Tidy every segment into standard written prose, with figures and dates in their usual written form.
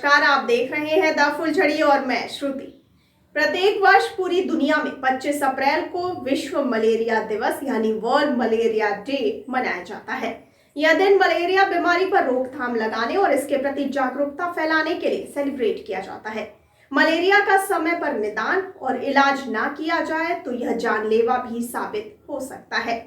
नमस्कार, आप देख रहे हैं द फुलझड़ी और मैं श्रुति। प्रत्येक वर्ष पूरी दुनिया में 25 अप्रैल को विश्व मलेरिया दिवस यानी वर्ल्ड मलेरिया डे मनाया जाता है। यह दिन मलेरिया बीमारी पर रोकथाम लगाने और इसके प्रति जागरूकता फैलाने के लिए सेलिब्रेट किया जाता है। मलेरिया का समय पर निदान और इलाज ना किया जाए तो यह जानलेवा भी साबित हो सकता है।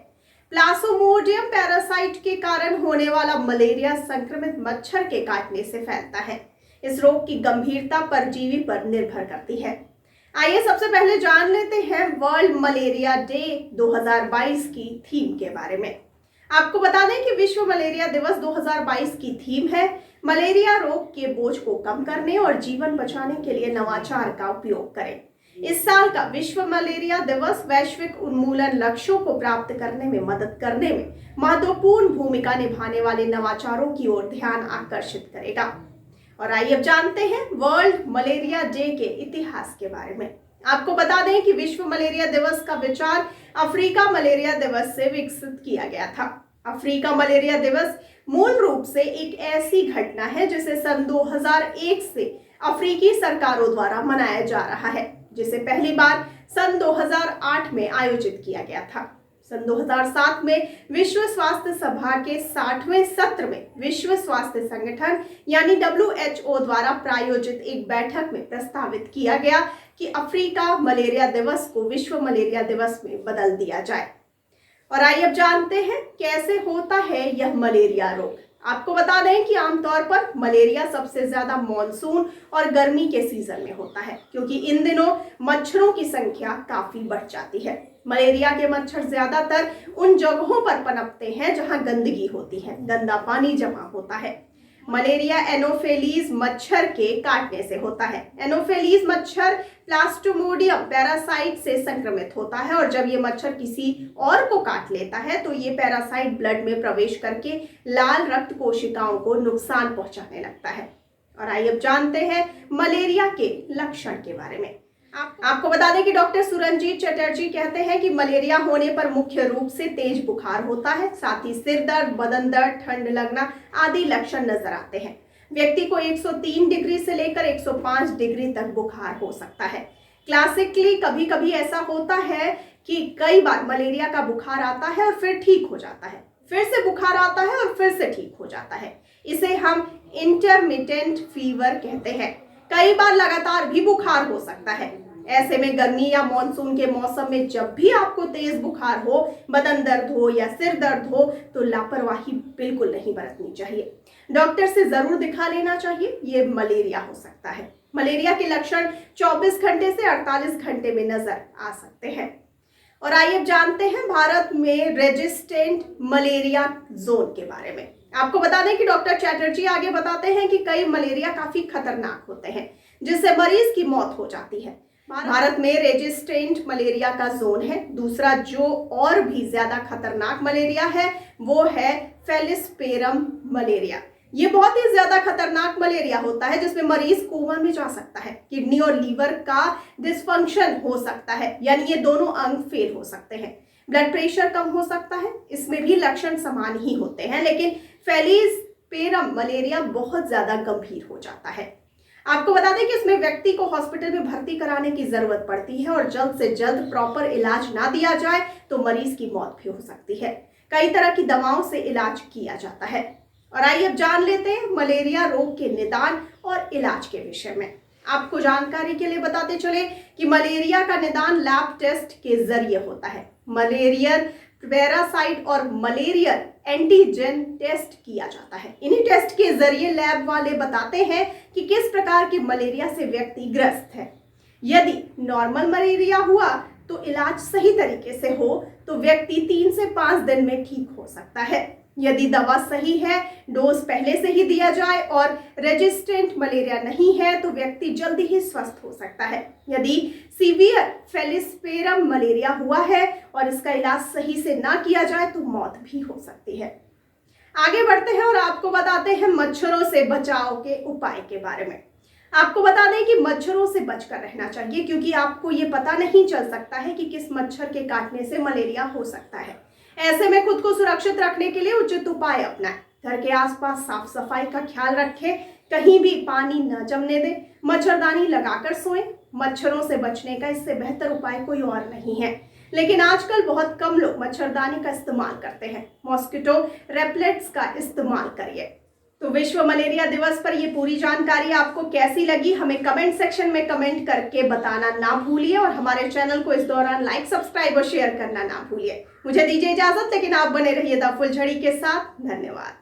प्लाज्मोडियम पैरासाइट के कारण होने वाला मलेरिया संक्रमित मच्छर के काटने से फैलता है। इस रोग की गंभीरता परजीवी पर निर्भर करती है। आइए सबसे पहले जान लेते हैं वर्ल्ड मलेरिया डे 2022 की थीम के बारे में। आपको बता दें कि विश्व मलेरिया दिवस 2022 की थीम है मलेरिया रोग के बोझ को कम करने और जीवन बचाने के लिए नवाचार का उपयोग करें। इस साल का विश्व मलेरिया दिवस वैश्विक उन्मूलन लक्ष्यों को प्राप्त करने में मदद करने में महत्वपूर्ण भूमिका निभाने वाले नवाचारों की ओर ध्यान आकर्षित करेगा। और आइए अब जानते हैं वर्ल्ड मलेरिया डे के इतिहास के बारे में। आपको बता दें कि विश्व मलेरिया दिवस का विचार अफ्रीका मलेरिया दिवस से विकसित किया गया था। अफ्रीका मलेरिया दिवस मूल रूप से एक ऐसी घटना है जिसे सन 2001 से अफ्रीकी सरकारों द्वारा मनाया जा रहा है, जिसे पहली बार सन 2008 में आयोजित किया गया था। सन 2007 में विश्व स्वास्थ्य सभा के 60वें सत्र में विश्व स्वास्थ्य संगठन यानी WHO द्वारा प्रायोजित एक बैठक में प्रस्तावित किया गया कि अफ्रीका मलेरिया दिवस को विश्व मलेरिया दिवस में बदल दिया जाए। और आइए अब जानते हैं कैसे होता है यह मलेरिया रोग। आपको बता दें कि आमतौर पर मलेरिया सबसे ज्यादा मॉनसून और गर्मी के सीजन में होता है, क्योंकि इन दिनों मच्छरों की संख्या काफी बढ़ जाती है। मलेरिया के मच्छर ज्यादातर उन जगहों पर पनपते हैं जहां गंदगी होती है, गंदा पानी जमा होता है। मलेरिया एनोफेलीज मच्छर के काटने से होता है। एनोफेलीज मच्छर प्लाज्मोडियम पैरासाइट से संक्रमित होता है और जब ये मच्छर किसी और को काट लेता है तो ये पैरासाइट ब्लड में प्रवेश करके लाल रक्त कोशिकाओं को नुकसान पहुंचाने लगता है। और आइए अब जानते हैं मलेरिया के लक्षण के बारे में। आपको बता दें कि डॉक्टर सुरंजीत चटर्जी कहते हैं कि मलेरिया होने पर मुख्य रूप से तेज बुखार होता है, साथ ही सिर दर्द, बदन दर्द, ठंड लगना आदि लक्षण नजर आते हैं। व्यक्ति को 103 डिग्री से लेकर 105 डिग्री तक बुखार हो सकता है। क्लासिकली कभी कभी ऐसा होता है कि कई बार मलेरिया का बुखार आता है और फिर ठीक हो जाता है, फिर से बुखार आता है और फिर से ठीक हो जाता है। इसे हम इंटरमिटेंट फीवर कहते हैं। कई बार लगातार भी बुखार हो सकता है। ऐसे में गर्मी या मॉनसून के मौसम में जब भी आपको तेज बुखार हो, बदन दर्द हो या सिर दर्द हो तो लापरवाही बिल्कुल नहीं बरतनी चाहिए। डॉक्टर से जरूर दिखा लेना चाहिए, ये मलेरिया हो सकता है। मलेरिया के लक्षण 24 घंटे से 48 घंटे में नजर आ सकते हैं। और आइए अब जानते हैं भारत में रेजिस्टेंट मलेरिया जोन के बारे में। आपको बता दें कि डॉक्टर चैटर्जी आगे बताते हैं कि कई मलेरिया काफी खतरनाक होते हैं, जिससे मरीज की मौत हो जाती है। भारत में रेजिस्टेंट मलेरिया का जोन है। दूसरा जो और भी ज्यादा खतरनाक मलेरिया है वो है फेलिस्पेरम मलेरिया। ये बहुत ही ज्यादा खतरनाक मलेरिया होता है जिसमें मरीज कोमा में जा सकता है। किडनी और लीवर का डिसफंक्शन हो सकता है, यानी ये दोनों अंग फेल हो सकते हैं। ब्लड प्रेशर कम हो सकता है। इसमें भी लक्षण समान ही होते हैं, लेकिन फेलिस्पेरम मलेरिया बहुत ज्यादा गंभीर हो जाता है। आपको बता दें कि इसमें व्यक्ति को हॉस्पिटल में भर्ती कराने की जरूरत पड़ती है और जल्द से जल्द प्रॉपर इलाज ना दिया जाए तो मरीज की मौत भी हो सकती है। कई तरह की दवाओं से इलाज किया जाता है। और आइए अब जान लेते हैं मलेरिया रोग के निदान और इलाज के विषय में। आपको जानकारी के लिए बताते चले कि मलेरिया का निदान लैब टेस्ट के जरिए होता है। मलेरियन पैरासाइट और मलेरियन एंटीजन टेस्ट किया जाता है। इन्हीं टेस्ट के जरिए लैब वाले बताते हैं कि किस प्रकार की मलेरिया से व्यक्ति ग्रस्त है। यदि नॉर्मल मलेरिया हुआ तो इलाज सही तरीके से हो तो व्यक्ति 3 से 5 दिन में ठीक हो सकता है। यदि दवा सही है, डोज पहले से ही दिया जाए और रेजिस्टेंट मलेरिया नहीं है तो व्यक्ति जल्दी ही स्वस्थ हो सकता है। यदि सीवियर फेलिस्पेरम मलेरिया हुआ है और इसका इलाज सही से ना किया जाए तो मौत भी हो सकती है। आगे बढ़ते हैं और आपको बताते हैं मच्छरों से बचाव के उपाय के बारे में। आपको बता दें कि मच्छरों से बचकर रहना चाहिए, क्योंकि आपको ये पता नहीं चल सकता है कि किस मच्छर के काटने से मलेरिया हो सकता है। ऐसे में खुद को सुरक्षित रखने के लिए उचित उपाय अपनाएं। घर के आसपास साफ सफाई का ख्याल रखें, कहीं भी पानी न जमने दें, मच्छरदानी लगाकर सोएं। मच्छरों से बचने का इससे बेहतर उपाय कोई और नहीं है। लेकिन आजकल बहुत कम लोग मच्छरदानी का इस्तेमाल करते हैं। मॉस्किटो रेपलेट्स का इस्तेमाल करिए। तो विश्व मलेरिया दिवस पर ये पूरी जानकारी आपको कैसी लगी, हमें कमेंट सेक्शन में कमेंट करके बताना ना भूलिए और हमारे चैनल को इस दौरान लाइक, सब्सक्राइब और शेयर करना ना भूलिए। मुझे दीजिए इजाजत, लेकिन आप बने रहिए द फुलझड़ी के साथ। धन्यवाद।